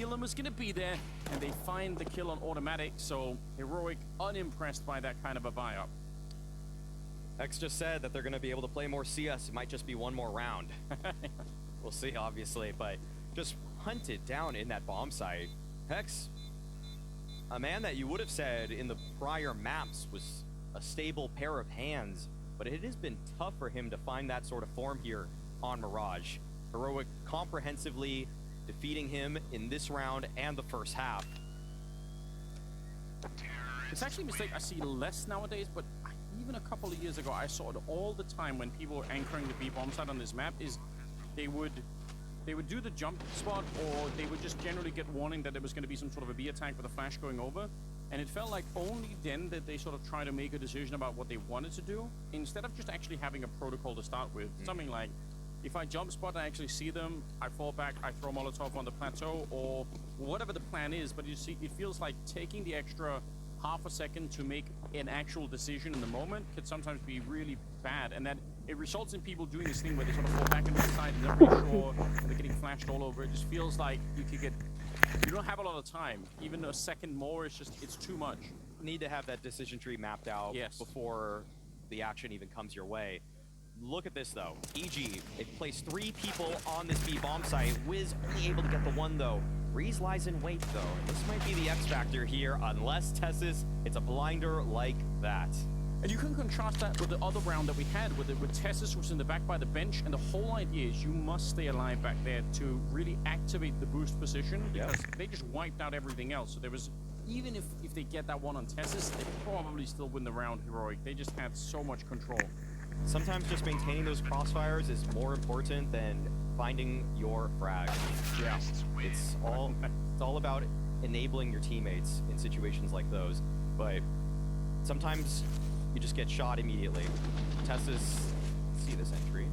Nealon was going to be there, and they find the kill on automatic, so Heroic unimpressed by that kind of a buy-up. Hex just said that they're going to be able to play more CS. It might just be one more round. We'll see, obviously, but just hunted down in that bomb site. Hex, a man that you would have said in the prior maps was a stable pair of hands, but it has been tough for him to find that sort of form here on Mirage. Heroic comprehensively defeating him in this round and the first half. It's actually a mistake I see less nowadays, but even a couple of years ago, I saw it all the time when people were anchoring the B-bomb site on this map, is they would do the jump spot, or they would just generally get warning that there was going to be some sort of a B attack with a flash going over. And it felt like only then that they sort of try to make a decision about what they wanted to do, instead of just actually having a protocol to start with. Something like, if I jump spot, I actually see them, I fall back, I throw Molotov on the plateau, or whatever the plan is. But you see, it feels like taking the extra half a second to make an actual decision in the moment could sometimes be really bad, and that it results in people doing this thing where they sort of fall back into the side and they're not really sure, and they're getting flashed all over. It just feels like you don't have a lot of time. Even a second more, it's too much. Need to have that decision tree mapped out before the action even comes your way. Look at this though. EG, it placed 3 people on this B bomb site. Wiz only able to get the 1 though. Reese lies in wait though. And this might be the X factor here, unless Tessus, it's a blinder like that. And you can contrast that with the other round that we had, with Tessus was in the back by the bench, and the whole idea is you must stay alive back there to really activate the boost position, because they just wiped out everything else. So there was, even if they get that one on Tessus, they probably still win the round. Heroic, they just had so much control. Sometimes just maintaining those crossfires is more important than finding your frag. Yeah, it's all about enabling your teammates in situations like those, but sometimes you just get shot immediately. Tessus, see this entry.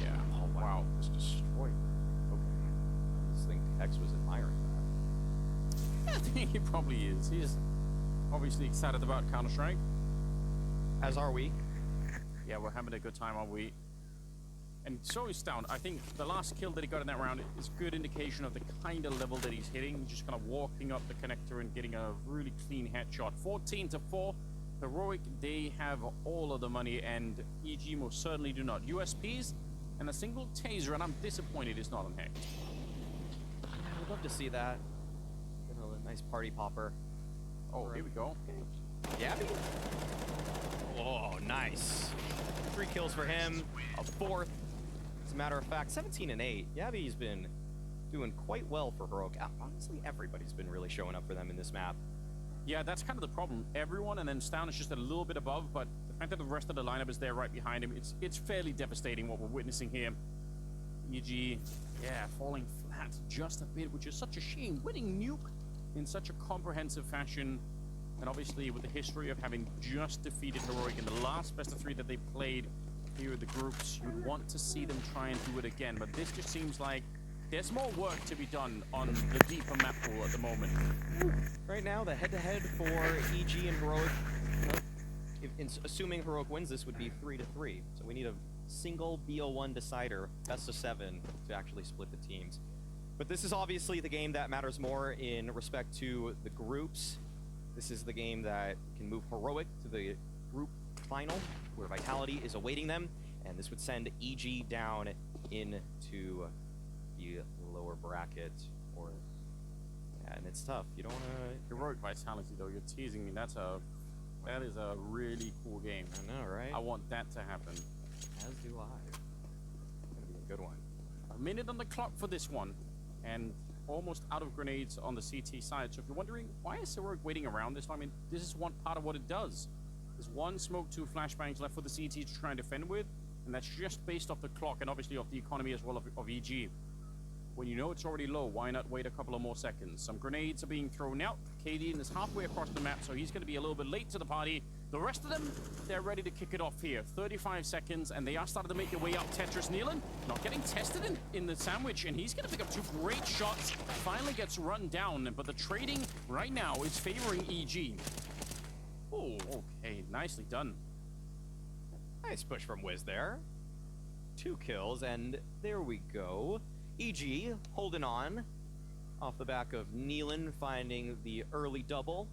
Yeah. Oh wow, just destroyed. Okay. I just think Hex was admiring that. I think he probably is. He's obviously excited about Counter-Strike. As are we. Yeah, we're having a good time, aren't we? And so is Down. I think the last kill that he got in that round is a good indication of the kind of level that he's hitting. Just kind of walking up the connector and getting a really clean headshot. 14-4. Heroic, they have all of the money, and EG most certainly do not. USPs and a single taser, and I'm disappointed it's not on Hex. Yeah, I would love to see that. You know, a nice party popper. Oh, here we go. Yabby. Oh, nice. 3 kills for him, a 4th. As a matter of fact, 17 and 8. Yabby's been doing quite well for Heroic. Honestly, everybody's been really showing up for them in this map. Yeah, that's kind of the problem. Everyone, and then Stown is just a little bit above, but the fact that the rest of the lineup is there right behind him, it's fairly devastating what we're witnessing here. EG, yeah, falling flat just a bit, which is such a shame. Winning Nuke in such a comprehensive fashion, and obviously with the history of having just defeated Heroic in the last best of 3 that they played here at the groups, you'd want to see them try and do it again, but this just seems like there's more work to be done on the deeper map pool at the moment. Right now, the head-to-head for EG and Heroic, assuming Heroic wins this, would be 3-3. So we need a single BO1 decider, best of 7, to actually split the teams. But this is obviously the game that matters more in respect to the groups. This is the game that can move Heroic to the group final, where Vitality is awaiting them, and this would send EG down into the lower bracket, or and it's tough. You don't want to Heroic Vitality though, you're teasing me. That is a really cool game. I know, right? I want that to happen. As do I. It's gonna be a good one. A minute on the clock for this one, and almost out of grenades on the CT side. So if you're wondering why is Heroic waiting around this time, I mean, this is one part of what it does. There's 1 smoke, 2 flashbangs left for the CT to try and defend with, and that's just based off the clock and obviously off the economy as well of EG. When you know it's already low, why not wait a couple of more seconds? Some grenades are being thrown out. Cadian is halfway across the map, so he's going to be a little bit late to the party. The rest of them, they're ready to kick it off here. 35 seconds, and they are starting to make their way up. Tetris Nealon not getting tested in the sandwich, and he's going to pick up 2 great shots. Finally gets run down, but the trading right now is favoring EG. Oh, okay. Nicely done. Nice push from Wiz there. 2 kills, and there we go. EG holding on. off the back of Nealon finding the early double.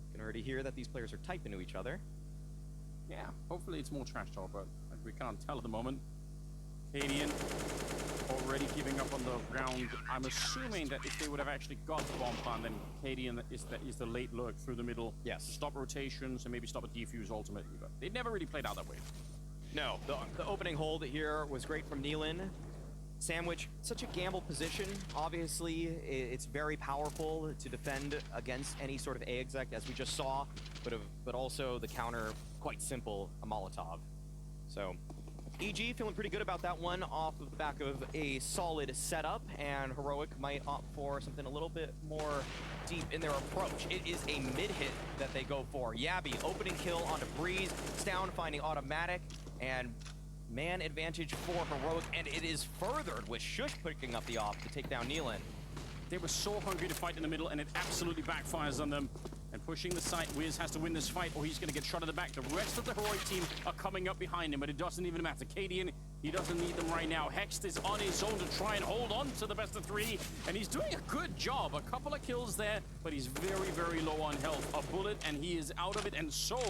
You can already hear that these players are typing to each other. Yeah, hopefully it's more trash talk, but we can't tell at the moment. Cadian already giving up on the round. I'm assuming that if they would have actually got the bomb plant, then Cadian is the late lurk through the middle. Yes. To stop rotations and maybe stop a defuse ultimately, but they never really played out that way. No, the opening hold here was great from Nealon. Sandwich, such a gamble position. Obviously, it's very powerful to defend against any sort of A exec, as we just saw, but also the counter, quite simple, a Molotov. So, EG feeling pretty good about that one off of the back of a solid setup, and Heroic might opt for something a little bit more deep in their approach. It is a mid-hit that they go for. Yabby, opening kill onto Breeze, Stown finding automatic, and man advantage for Heroic, and it is furthered with Shush picking up the op to take down Nealon. They were so hungry to fight in the middle, and it absolutely backfires on them. And pushing the site, Wiz has to win this fight, or he's going to get shot in the back. The rest of the Heroic team are coming up behind him, but it doesn't even matter. Cadian, he doesn't need them right now. Hext is on his own to try and hold on to the best of three, and he's doing a good job. A couple of kills there, but he's very, very low on health. A bullet, and he is out of it, and so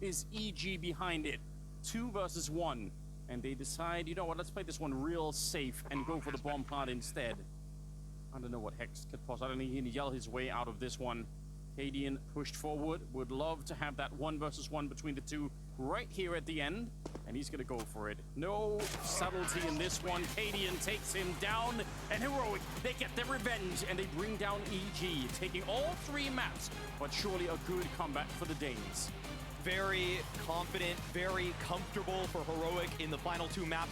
is EG behind it. 2 versus 1. And they decide, you know what, let's play this one real safe and go for the bomb plant instead. I don't know what Hex could possibly, I don't think he can yell his way out of this one. Cadian pushed forward, would love to have that 1 versus 1 between the two right here at the end, and he's gonna go for it. No subtlety in this one. Cadian takes him down, and Heroic, they get their revenge, and they bring down EG, taking all 3 maps, but surely a good comeback for the Danes. Very confident, very comfortable for Heroic in the final 2 maps.